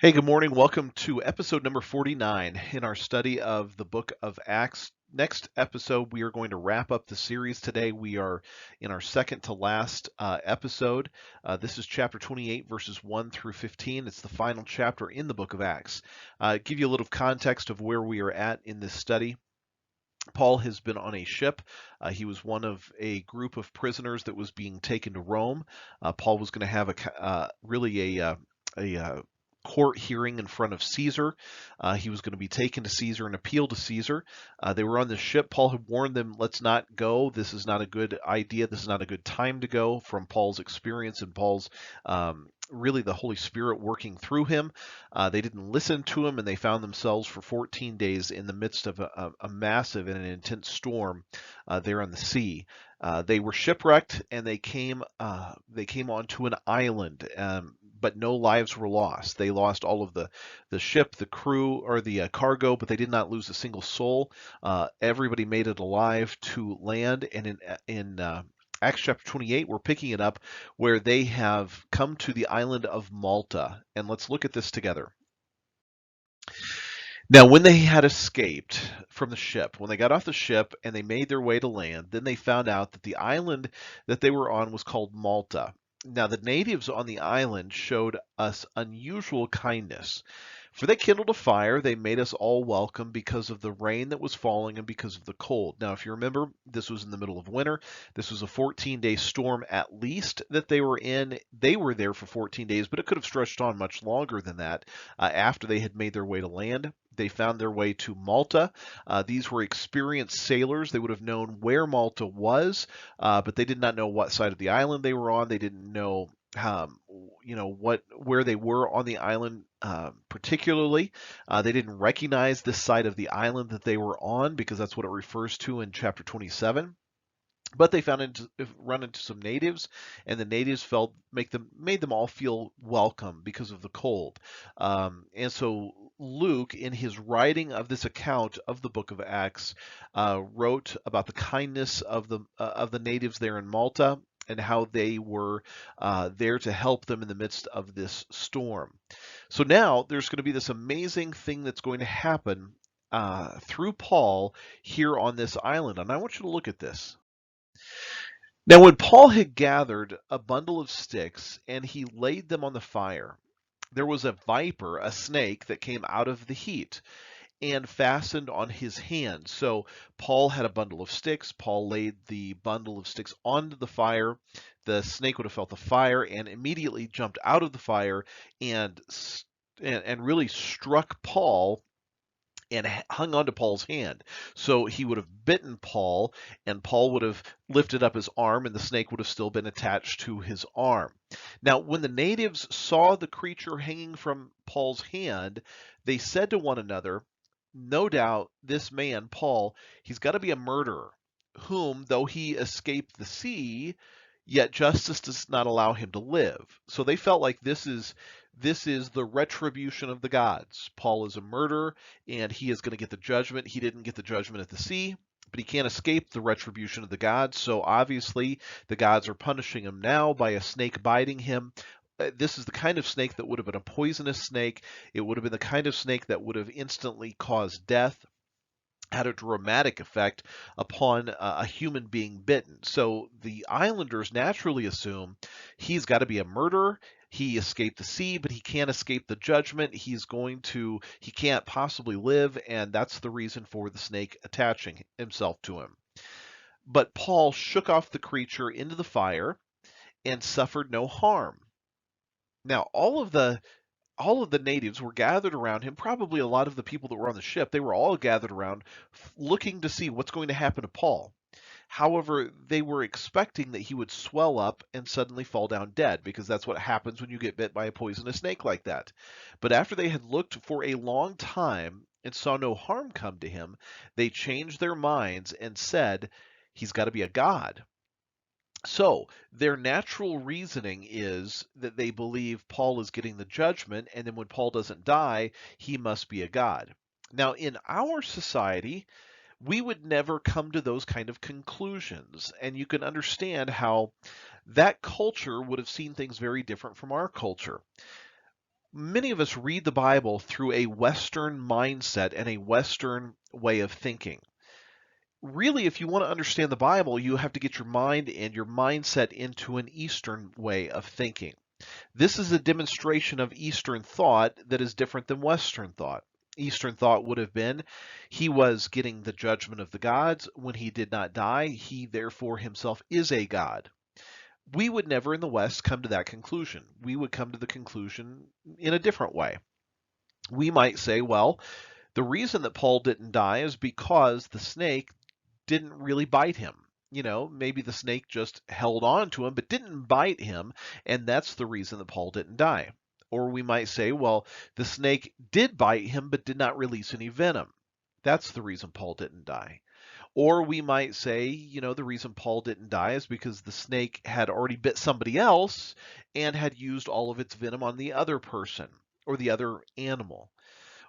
Hey, good morning. Welcome to episode number 49 in our study of the book of Acts. Next episode, we are going to wrap up the series today. We are in our second to last episode. This is chapter 28, verses 1 through 15. It's the final chapter in the book of Acts. Give you a little context of where we are at in this study. Paul has been on a ship. He was one of a group of prisoners that was being taken to Rome. Paul was going to have really a court hearing in front of Caesar. He was going to be taken to Caesar and appeal to Caesar. They were on the ship. Paul had warned them, let's not go. This is not a good idea. This is not a good time to go, from Paul's experience and Paul's really the Holy Spirit working through him. They didn't listen to him, and they found themselves for 14 days in the midst of a massive and an intense storm there on the sea. They were shipwrecked, and they came onto an island, but no lives were lost. They lost all of the ship, the crew, or the cargo, but they did not lose a single soul. Everybody made it alive to land, and in Acts chapter 28, we're picking it up where they have come to the island of Malta. And let's look at this together. Now, when they had escaped from the ship, when they got off the ship and they made their way to land, then they found out that the island that they were on was called Malta. Now, the natives on the island showed us unusual kindness. For they kindled a fire, they made us all welcome because of the rain that was falling and because of the cold. Now, if you remember, this was in the middle of winter. This was a 14-day storm at least that they were in. They were there for 14 days, but it could have stretched on much longer than that after they had made their way to land. They found their way to Malta. These were experienced sailors. They would have known where Malta was, but they did not know what side of the island they were on. They didn't know um, where they were on the island particularly. They didn't recognize this side of the island that they were on because that's what it refers to in chapter 27. But they run into some natives, and the natives made them all feel welcome because of the cold. And so Luke, in his writing of this account of the book of Acts, wrote about the kindness of the natives there in Malta and how they were there to help them in the midst of this storm. So now there's going to be this amazing thing that's going to happen through Paul here on this island, and I want you to look at this. Now, when Paul had gathered a bundle of sticks and he laid them on the fire, there was a viper, a snake, that came out of the heat and fastened on his hand. So Paul had a bundle of sticks. Paul laid the bundle of sticks onto the fire. The snake would have felt the fire and immediately jumped out of the fire and and really struck Paul and hung onto Paul's hand. So he would have bitten Paul, and Paul would have lifted up his arm, and the snake would have still been attached to his arm. Now, when the natives saw the creature hanging from Paul's hand, they said to one another, no doubt this man, Paul, he's got to be a murderer, whom, though he escaped the sea, yet justice does not allow him to live. So they felt like this is the retribution of the gods. Paul is a murderer, and he is going to get the judgment. He didn't get the judgment at the sea, but he can't escape the retribution of the gods. So obviously, the gods are punishing him now by a snake biting him. This is the kind of snake that would have been a poisonous snake. It would have been the kind of snake that would have instantly caused death, had a dramatic effect upon a human being bitten. So the islanders naturally assume he's got to be a murderer. He escaped the sea, but he can't escape the judgment. He can't possibly live, and that's the reason for the snake attaching himself to him. But Paul shook off the creature into the fire and suffered no harm. Now, all of the natives were gathered around him. Probably a lot of the people that were on the ship, they were all gathered around looking to see what's going to happen to Paul. However, they were expecting that he would swell up and suddenly fall down dead, because that's what happens when you get bit by a poisonous snake like that. But after they had looked for a long time and saw no harm come to him, they changed their minds and said, he's got to be a god. So their natural reasoning is that they believe Paul is getting the judgment, and then when Paul doesn't die, he must be a god. Now, in our society, we would never come to those kind of conclusions, and you can understand how that culture would have seen things very different from our culture. Many of us read the Bible through a Western mindset and a Western way of thinking. Really, if you want to understand the Bible, you have to get your mind and your mindset into an Eastern way of thinking. This is a demonstration of Eastern thought that is different than Western thought. Eastern thought would have been he was getting the judgment of the gods when he did not die. He therefore himself is a god. We would never in the West come to that conclusion. We would come to the conclusion in a different way. We might say, well, the reason that Paul didn't die is because the snake didn't really bite him. Maybe the snake just held on to him but didn't bite him, and that's the reason that Paul didn't die. Or we might say, well, the snake did bite him but did not release any venom. That's the reason Paul didn't die. Or we might say, the reason Paul didn't die is because the snake had already bit somebody else and had used all of its venom on the other person or the other animal.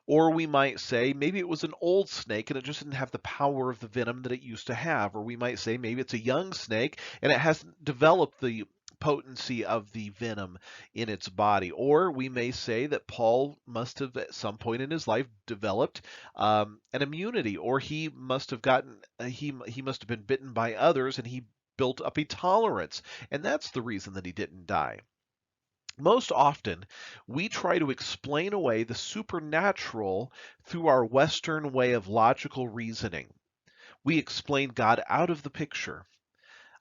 Or we might say maybe it was an old snake and it just didn't have the power of the venom that it used to have. Or we might say maybe it's a young snake and it hasn't developed the potency of the venom in its body. Or we may say that Paul must have at some point in his life developed an immunity, or he must have gotten he must have been bitten by others and he built up a tolerance, and that's the reason that he didn't die. Most often, we try to explain away the supernatural through our Western way of logical reasoning. We explain God out of the picture.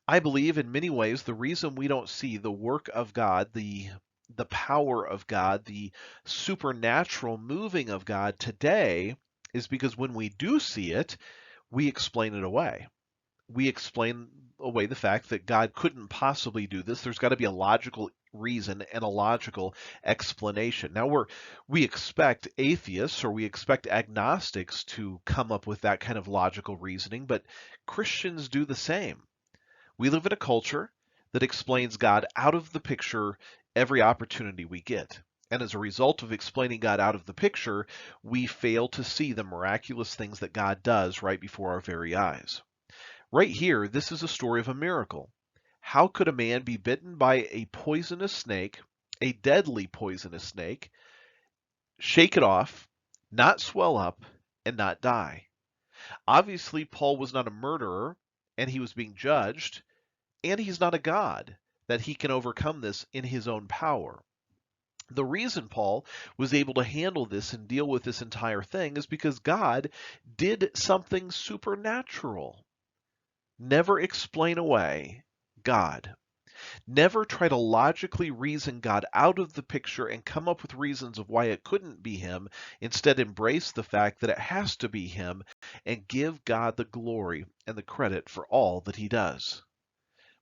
I believe in many ways the reason we don't see the work of God, the power of God, the supernatural moving of God today is because when we do see it, we explain it away. We explain away the fact that God couldn't possibly do this. There's got to be a logical reason and a logical explanation. Now we expect atheists or we expect agnostics to come up with that kind of logical reasoning, but Christians do the same. We live in a culture that explains God out of the picture every opportunity we get. And as a result of explaining God out of the picture, we fail to see the miraculous things that God does right before our very eyes. Right here, this is a story of a miracle. How could a man be bitten by a poisonous snake, a deadly poisonous snake, shake it off, not swell up, and not die? Obviously, Paul was not a murderer, and he was being judged, and he's not a god that he can overcome this in his own power. The reason Paul was able to handle this and deal with this entire thing is because God did something supernatural. Never explain away God. Never try to logically reason God out of the picture and come up with reasons of why it couldn't be him. Instead, embrace the fact that it has to be him and give God the glory and the credit for all that he does.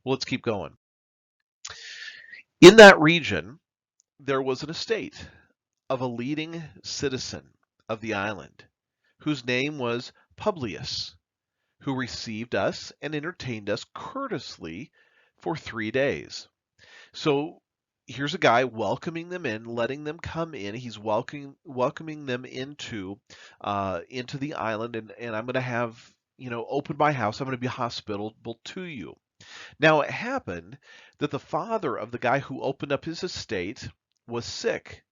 Well, let's keep going. In that region, there was an estate of a leading citizen of the island whose name was Publius, who received us and entertained us courteously for 3 days. So here's a guy welcoming them in, letting them come in. He's welcoming them into the island, and I'm going to have open my house. I'm going to be hospitable to you. Now it happened that the father of the guy who opened up his estate was sick,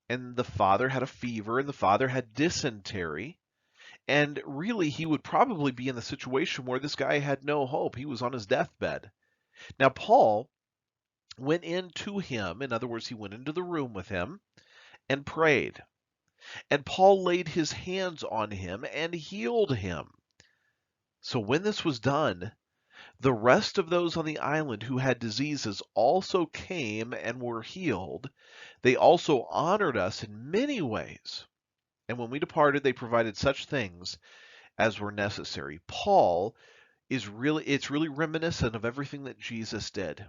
and the father had a fever, and the father had dysentery. And really, he would probably be in the situation where this guy had no hope. He was on his deathbed. Now, Paul went in to him. In other words, he went into the room with him and prayed. And Paul laid his hands on him and healed him. So when this was done, the rest of those on the island who had diseases also came and were healed. They also honored us in many ways. And when we departed, they provided such things as were necessary. Paul it's really reminiscent of everything that Jesus did.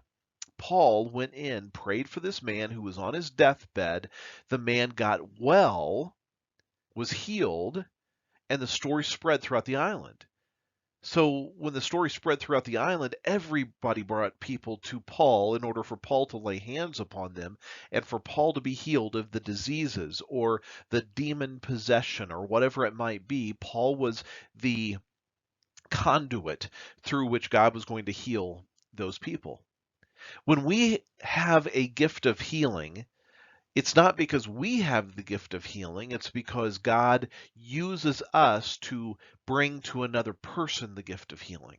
Paul went in, prayed for this man who was on his deathbed. The man got well, was healed, and the story spread throughout the island. So when the story spread throughout the island, everybody brought people to Paul in order for Paul to lay hands upon them and for Paul to be healed of the diseases or the demon possession or whatever it might be. Paul was the conduit through which God was going to heal those people. When we have a gift of healing, It's not because we have the gift of healing, it's because God uses us to bring to another person the gift of healing.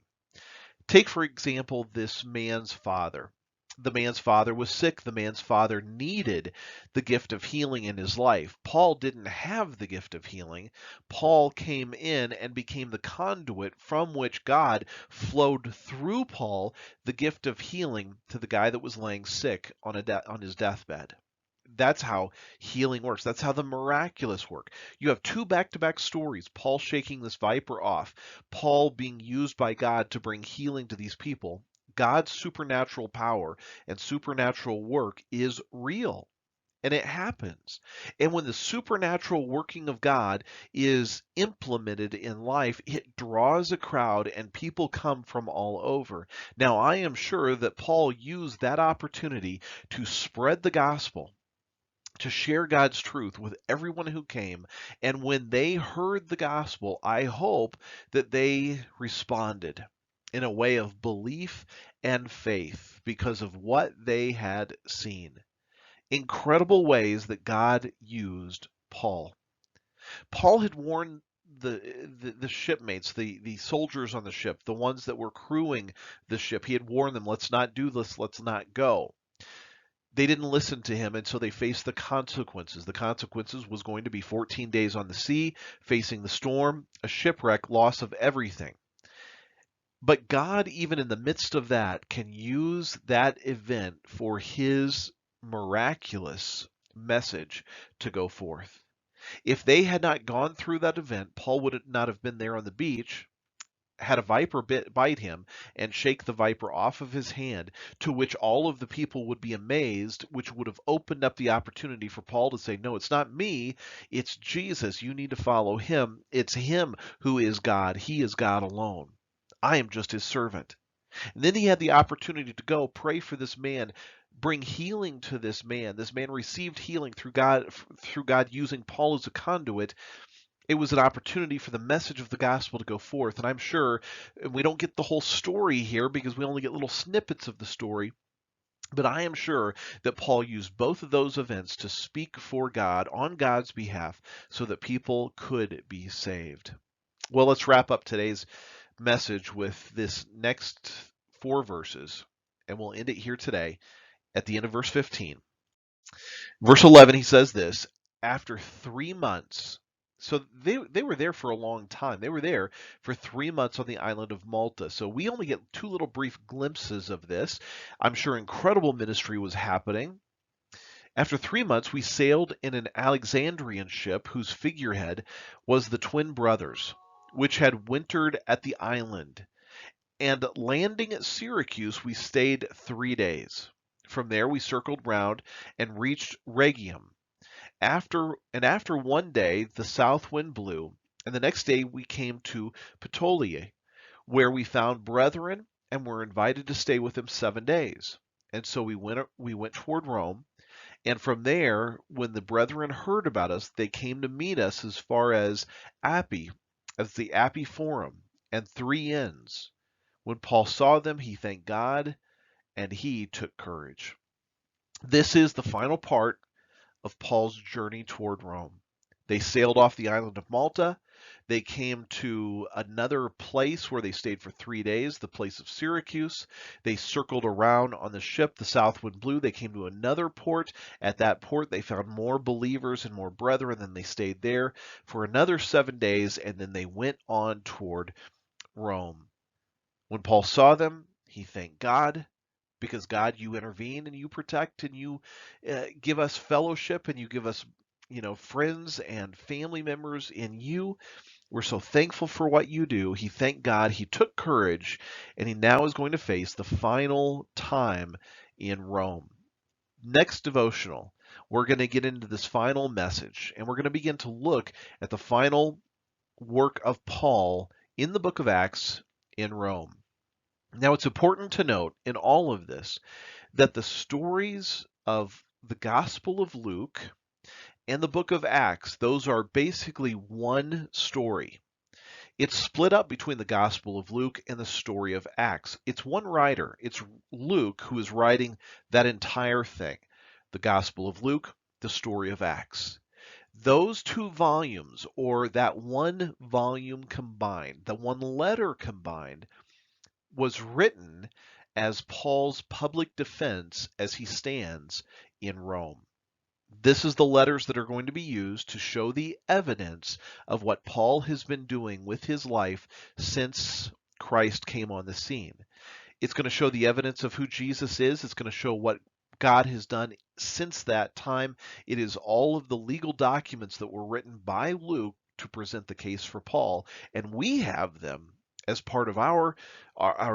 Take, for example, this man's father. The man's father was sick. The man's father needed the gift of healing in his life. Paul didn't have the gift of healing. Paul came in and became the conduit from which God flowed through Paul the gift of healing to the guy that was laying sick on on his deathbed. That's how healing works. That's how the miraculous work. You have two back-to-back stories, Paul shaking this viper off, Paul being used by God to bring healing to these people. God's supernatural power and supernatural work is real. And it happens. And when the supernatural working of God is implemented in life, it draws a crowd and people come from all over. Now, I am sure that Paul used that opportunity to spread the gospel, to share God's truth with everyone who came. And when they heard the gospel, I hope that they responded in a way of belief and faith because of what they had seen. Incredible ways that God used Paul. Paul had warned the shipmates, the soldiers on the ship, the ones that were crewing the ship. He had warned them, let's not do this, let's not go. They didn't listen to him, and so they faced the consequences. The consequences was going to be 14 days on the sea, facing the storm, a shipwreck, loss of everything. But God, even in the midst of that, can use that event for his miraculous message to go forth. If they had not gone through that event, Paul would not have been there on the beach, had a viper bite him and shake the viper off of his hand, to which all of the people would be amazed, which would have opened up the opportunity for Paul to say, no, it's not me, it's Jesus. You need to follow him. It's him who is God. He is God alone. I am just his servant. And then he had the opportunity to go pray for this man, bring healing to this man. This man received healing through God using Paul as a conduit. It was an opportunity for the message of the gospel to go forth. And I'm sure we don't get the whole story here because we only get little snippets of the story. But I am sure that Paul used both of those events to speak for God on God's behalf so that people could be saved. Well, let's wrap up today's message with this next 4 verses, and we'll end it here today at the end of verse 15. Verse 11, he says this, after 3 months. So they were there for a long time. They were there for 3 months on the island of Malta. So we only get two little brief glimpses of this. I'm sure incredible ministry was happening. After 3 months, we sailed in an Alexandrian ship whose figurehead was the twin brothers, which had wintered at the island. And landing at Syracuse, we stayed 3 days. From there, we circled round and reached Rhegium. After 1 day, the south wind blew, and the next day we came to Puteoli, where we found brethren and were invited to stay with them 7 days. And so we went toward Rome, and from there, when the brethren heard about us, they came to meet us as far as Appii, as the Appii Forum, and 3 inns. When Paul saw them, he thanked God, and he took courage. This is the final part of Paul's journey toward Rome. They sailed off the island of Malta. They came to another place where they stayed for 3 days, the place of Syracuse. They circled around on the ship. The south wind blew. They came to another port. At that port, they found more believers and more brethren. Then they stayed there for another 7 days, and then they went on toward Rome. When Paul saw them, he thanked God, because God, you intervene and you protect and you give us fellowship and you give us, friends and family members in you. We're so thankful for what you do. He thanked God. He took courage, and he now is going to face the final time in Rome. Next devotional, we're going to get into this final message, and we're going to begin to look at the final work of Paul in the book of Acts in Rome. Now, it's important to note in all of this that the stories of the Gospel of Luke and the book of Acts, those are basically one story. It's split up between the Gospel of Luke and the story of Acts. It's one writer. It's Luke who is writing that entire thing. The Gospel of Luke the story of Acts. Those two volumes, or that one volume combined, the one letter combined, was written as Paul's public defense as he stands in Rome. This is the letters that are going to be used to show the evidence of what Paul has been doing with his life since Christ came on the scene. It's going to show the evidence of who Jesus is. It's going to show what God has done since that time. It is all of the legal documents that were written by Luke to present the case for Paul, and we have them as part of our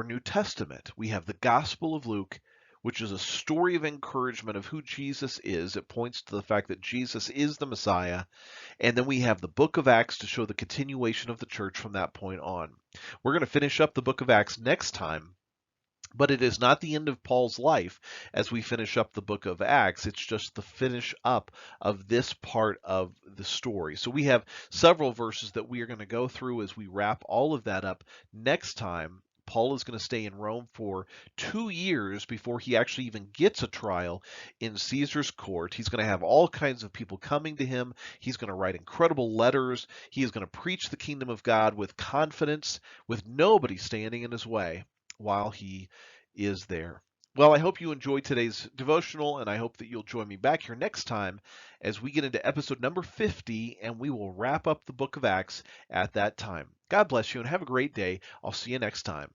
New Testament. We have the Gospel of Luke, which is a story of encouragement of who Jesus is. It points to the fact that Jesus is the Messiah. And then we have the book of Acts to show the continuation of the church from that point on. We're going to finish up the book of Acts next time. But it is not the end of Paul's life as we finish up the book of Acts. It's just the finish up of this part of the story. So we have several verses that we are going to go through as we wrap all of that up next time. Paul is going to stay in Rome for 2 years before he actually even gets a trial in Caesar's court. He's going to have all kinds of people coming to him. He's going to write incredible letters. He is going to preach the kingdom of God with confidence, with nobody standing in his way while he is there. Well, I hope you enjoyed today's devotional, and I hope that you'll join me back here next time as we get into episode number 50, and we will wrap up the book of Acts at that time. God bless you, and have a great day. I'll see you next time.